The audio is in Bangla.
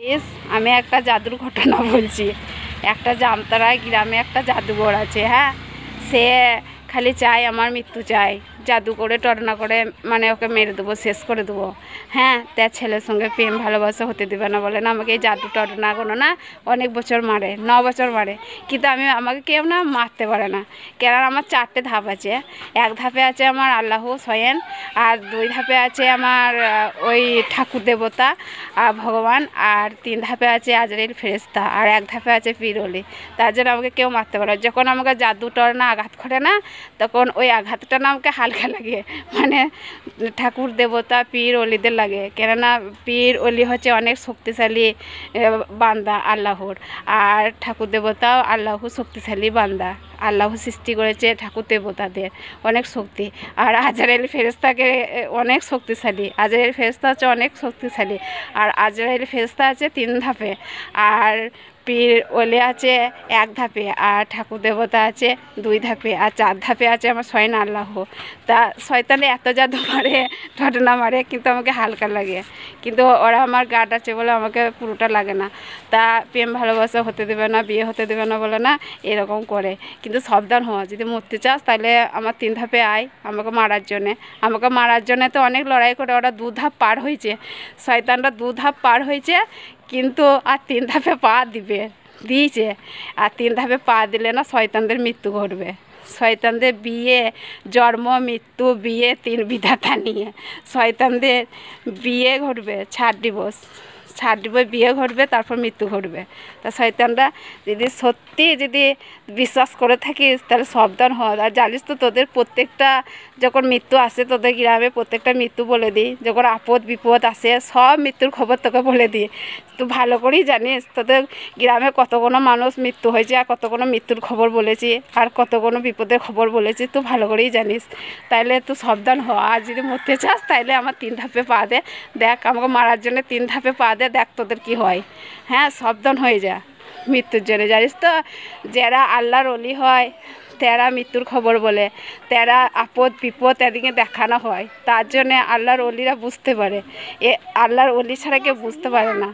বেশ, আমি একটা জাদুর ঘটনা বলছি। একটা জামতারায় গ্রামে একটা জাদুঘর আছে। হ্যাঁ, সে খালি চায় আমার মৃত্যু চায়, জাদু করে টরনা করে মানে ওকে মেরে দেবো, শেষ করে দেবো। হ্যাঁ, তার ছেলের সঙ্গে প্রেম ভালোবাসা হতে দেবে না, বলে না আমাকে এই জাদু টরনা কোনো না অনেক বছর মারে, 9 বছর মারে, কিন্তু আমাকে কেউ না মারতে পারে না। কেননা আমার 4টে ধাপ আছে। এক ধাপে আছে আমার আল্লাহ স্বয়ং, আর 2 ধাপে আছে আমার ওই ঠাকুর দেবতা ভগবান, আর 3 ধাপে আছে আজরাইল ফেরেশতা, আর 1 ধাপে আছে পীর অলি। তার জন্য আমাকে কেউ মারতে পারে না। যখন আমাকে জাদু টরনা আঘাত করে না, তখন ওই আঘাতটা না আমাকে হালকা লাগে, মানে ঠাকুর দেবতা পীর অলিদের লাগে। কেননা পীর অলি হচ্ছে অনেক শক্তিশালী বান্দা আল্লাহর, আর ঠাকুর দেবতাও আল্লাহ শক্তিশালী বান্দা। আল্লাহ সৃষ্টি করেছে ঠাকুর দেবতাদের অনেক শক্তি, আর আজরাইল ফেরেশতাকে অনেক শক্তিশালী। আজরাইল ফেরেশতা হচ্ছে অনেক শক্তিশালী, আর আজরাইল ফেরেশতা আছে 3 ধাপে, আর পীর অলি আছে 1 ধাপে, আর ঠাকুর দেবতা আছে 2 ধাপে, আর 4 ধাপে আছে আমার স্বয়ং আল্লাহ। তা শয়তানে এত জাদু মারে, ঘটনা মারে, কিন্তু আমাকে হালকা লাগে। কিন্তু ওরা আমার গার্ড আছে বলে আমাকে পুরোটা লাগে না। তা প্রেম ভালোবাসা হতে দেবে না, বিয়ে হতে দেবে না বলে না, এরকম করে। কিন্তু সাবধান হওয়া, যদি মরতে চাস তাহলে আমার 3 ধাপে আয় আমাকে মারার জন্যে। আমাকে মারার জন্যে তো অনেক লড়াই করে ওরা 2 ধাপ পার হয়েছে, শয়তানরা 2 ধাপ পার হয়েছে, কিন্তু আর 3 ধাপে পা দিয়েছে। আর 3 ধাপে পা দিলে না শয়তানদের মৃত্যু ঘটবে। শয়তানদের বিয়ে, জন্ম, মৃত্যু, বিয়ে 3 বিধাতা নিয়ে শয়তানদের বিয়ে ঘটবে, ছাড় ডিভোর্স বিয়ে ঘটবে, তারপর মৃত্যু ঘটবে। তা শয়তানরা যদি বিশ্বাস করে থাকিস তাহলে সাবধান হ। আর জানিস তো তোদের প্রত্যেকটা যখন মৃত্যু আসে, তোদের গ্রামে প্রত্যেকটা মৃত্যু বলে দিই। যখন আপদ বিপদ আসে সব মৃত্যুর খবর তোকে বলে দিই। তুই ভালো করেই জানিস তোদের গ্রামে কতগুলো মানুষ মৃত্যু হয়েছে, আর কতগুলো মৃত্যুর খবর বলেছি, আর কতগুলো বিপদের খবর বলেছি, তুই ভালো করেই জানিস। তাইলে তুই সাবধান হ। আর যদি মরতে চাস তাইলে আমার 3 ধাপে পা দে, দেখ আমাকে মারার জন্য 3 ধাপে পা দে, দেখ তোদের কী হয়। হ্যাঁ, সাবধান হয়ে যা মৃত্যুর জন্য। জানিস তো যারা আল্লাহর অলি হয় তারা মৃত্যুর খবর বলে, তারা আপদ বিপদ এদিকে দেখানো হয়, তার জন্যে আল্লাহর অলিরা বুঝতে পারে। আল্লাহর অলি ছাড়া কেউ বুঝতে পারে না।